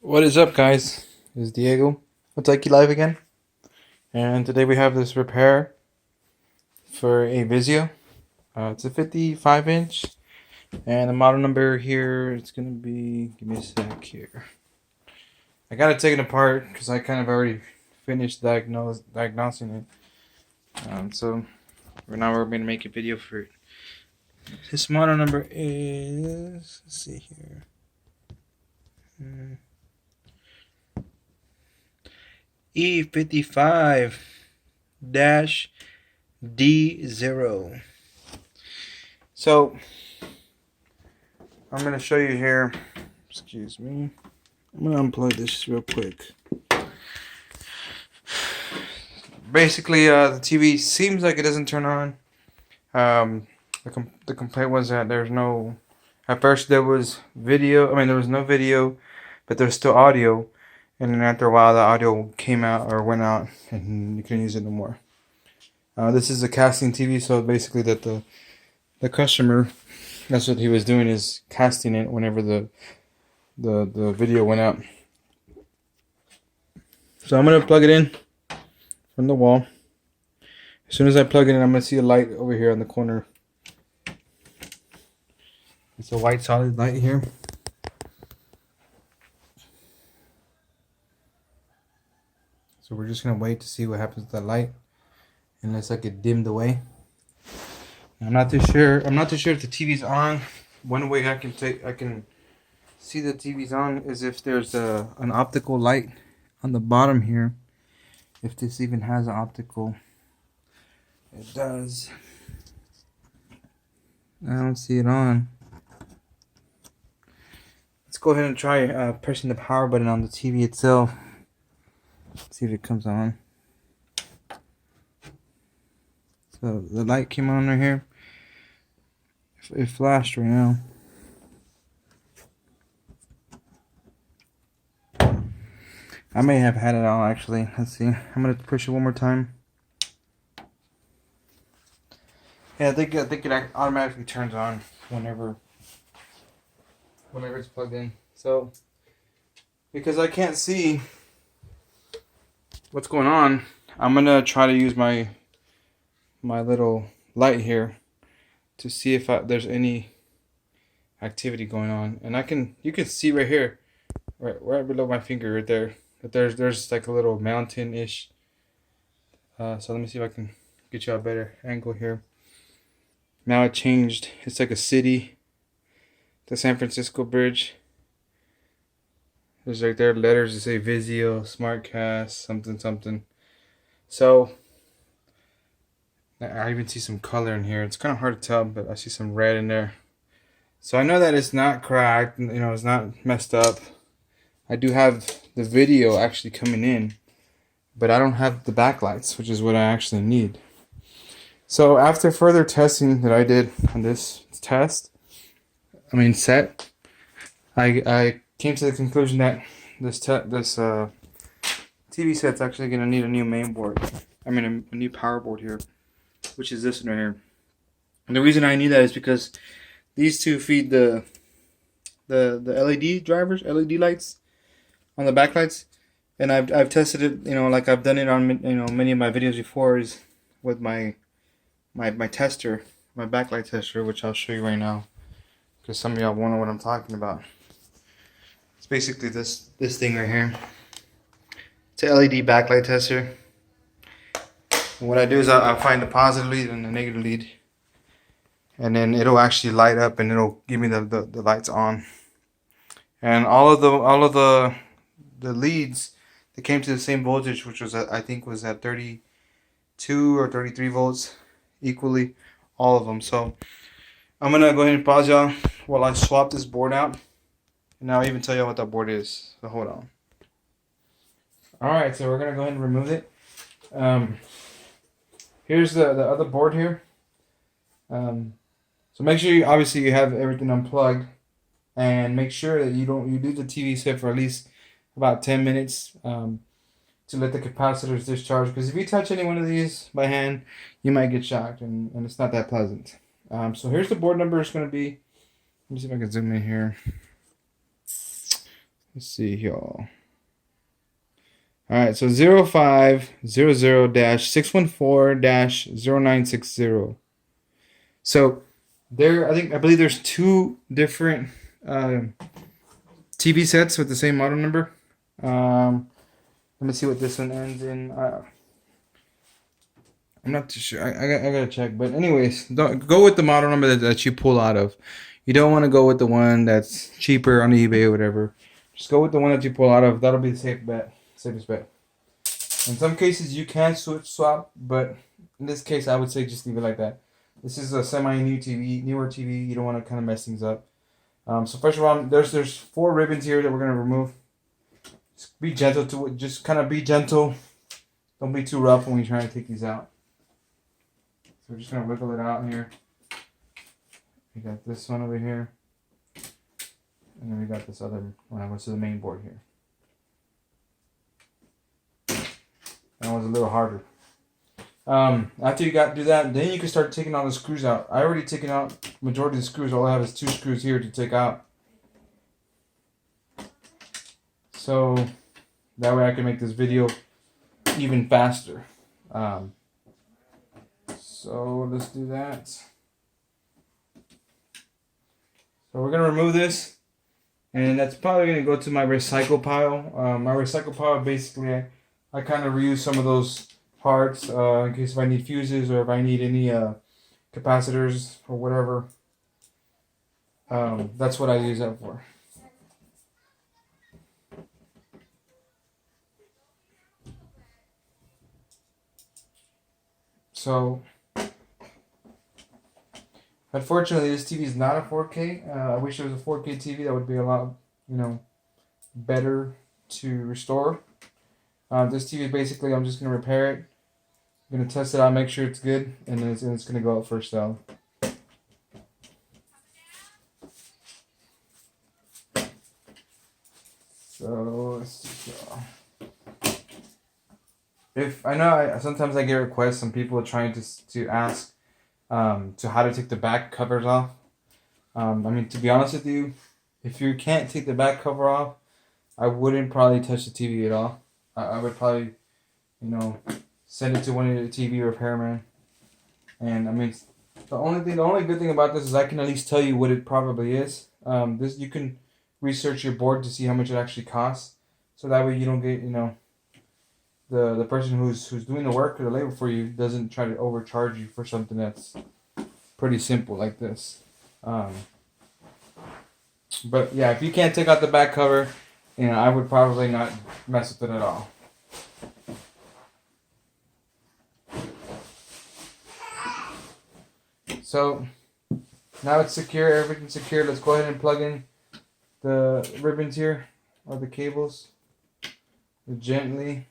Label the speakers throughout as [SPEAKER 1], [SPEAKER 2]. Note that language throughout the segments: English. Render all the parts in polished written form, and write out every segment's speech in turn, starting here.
[SPEAKER 1] What is up, guys? This is Diego with Taiki Live again, and today we have this repair for a Vizio. It's a 55-inch, and the model number here it's gonna be. Give me a sec here. I gotta take it apart because I kind of already finished diagnosing it. So right now we're gonna make a video for it. This model number is. Let's see here. E55-D0. So I'm gonna show you here. Excuse me. I'm gonna unplug this real quick. Basically, the TV seems like it doesn't turn on. The complaint was that there's no. At first there was video. I mean, there was no video, but there was still audio. And then after a while, the audio came out or went out, and you couldn't use it no more. This is a casting TV, so basically that the customer, that's what he was doing, is casting it whenever the video went out. So I'm gonna plug it in from the wall. As soon as I plug it in, I'm gonna see a light over here on the corner. It's a white solid light here. So we're just gonna wait to see what happens to that light, unless I get dimmed away. I'm not too sure. I'm not too sure if the TV's on. One way I can see the TV's on is if there's an optical light on the bottom here. If this even has an optical, it does. I don't see it on. Let's go ahead and try pressing the power button on the TV itself. See if it comes on. So the light came on right here. It flashed right now. I may have had it on actually. Let's see. I'm gonna push it one more time. Yeah, I think it automatically turns on whenever it's plugged in. So because I can't see what's going on, I'm gonna try to use my little light here to see if there's any activity going on. And you can see right here, right below my finger right there, that there's like a little mountain-ish. So let me see if I can get you a better angle here. Now it changed. It's like a city. The San Francisco Bridge. There's right there letters that say Vizio, SmartCast, something. So I even see some color in here. It's kind of hard to tell, but I see some red in there. So I know that it's not cracked, it's not messed up. I do have the video actually coming in, but I don't have the backlights, which is what I actually need. So after further testing that I did on this set, I came to the conclusion that this TV set's actually gonna need a new main board. A new power board here, which is this one right here. And the reason I need that is because these two feed the LED drivers, LED lights on the backlights, and I've tested it, like I've done it on many of my videos before, is with my tester, my backlight tester, which I'll show you right now, because some of y'all wonder what I'm talking about. It's basically this thing right here. It's an LED backlight tester. And what I do is I find the positive lead and the negative lead, and then it'll actually light up and it'll give me the lights on. And all of the leads that came to the same voltage, which was I think was at 32 or 33 volts equally, all of them. So I'm gonna go ahead and pause y'all while I swap this board out, and I'll even tell y'all what that board is. So hold on. Alright, so we're gonna go ahead and remove it. Here's the other board here. So make sure obviously you have everything unplugged, and make sure that you do the TV set for at least about 10 minutes to let the capacitors discharge, because if you touch any one of these by hand, you might get shocked, and it's not that pleasant. So here's the board number. It's going to be, let me see if I can zoom in here. Let's see y'all. Alright, so 0500-614-0960. So there, I believe there's two different TV sets with the same model number. Let me see what this one ends in. I'm not too sure. I gotta check. But anyways, don't go with the model number that you pull out of. You don't want to go with the one that's cheaper on eBay or whatever. Just go with the one that you pull out of. That'll be the safest bet. In some cases you can swap, but in this case I would say just leave it like that. This is a newer TV. You don't want to kind of mess things up. So first of all, there's 4 ribbons here that we're gonna remove. Just be gentle to it. Just kind of be gentle. Don't be too rough when you're trying to take these out. So we're just gonna wiggle it out here. We got this one over here, and then we got this other one, which is the main board here. That was a little harder. After you do that, then you can start taking all the screws out. I already taken out majority of the screws. All I have is 2 screws here to take out. So that way I can make this video even faster. So let's do that. So we're gonna remove this, and that's probably gonna go to my recycle pile. My recycle pile, basically, I kind of reuse some of those parts in case if I need fuses or if I need any capacitors or whatever. That's what I use that for. So, unfortunately, this TV is not a 4K. I wish it was a 4K TV. That would be a lot, better to restore. This TV, basically, I'm just going to repair it. I'm going to test it out, make sure it's good, and then it's going to go out for sale. So, let's see. If I know, sometimes I get requests. Some people are trying to ask to how to take the back covers off. To be honest with you, if you can't take the back cover off, I wouldn't probably touch the TV at all. I would probably, send it to one of the TV repairmen. And the only good thing about this is I can at least tell you what it probably is. This you can research your board to see how much it actually costs, so that way you don't get the person who's doing the work or the labor for you doesn't try to overcharge you for something that's pretty simple like this. But yeah, if you can't take out the back cover, I would probably not mess with it at all. So now it's secure, everything's secure. Let's go ahead and plug in the ribbons here, or the cables, gently.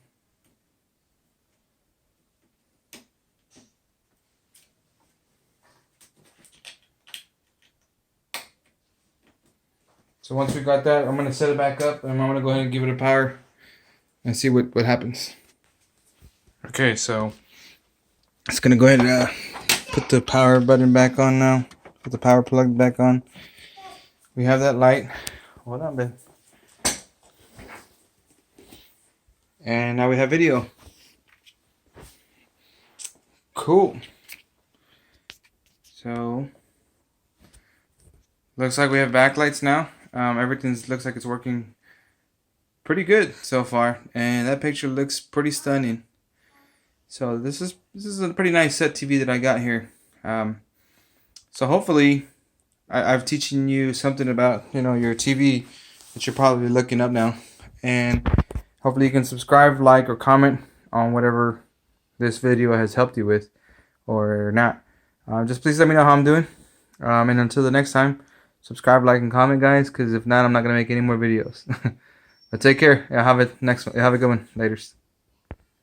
[SPEAKER 1] So once we got that, I'm going to set it back up, and I'm going to go ahead and give it a power and see what happens. Okay, so it's going to go ahead and put the power button back on now. Put the power plug back on. We have that light. Hold on, babe. And now we have video. Cool. So looks like we have backlights now. Everything looks like it's working pretty good so far, and that picture looks pretty stunning. So this is a pretty nice set TV that I got here. So hopefully I've teaching you something about your TV that you're probably looking up now, and hopefully you can subscribe, like, or comment on whatever this video has helped you with or not. Just please let me know how I'm doing, and until the next time, subscribe, like, and comment, guys, because if not, I'm not gonna make any more videos. But take care. Have a good one. Laters.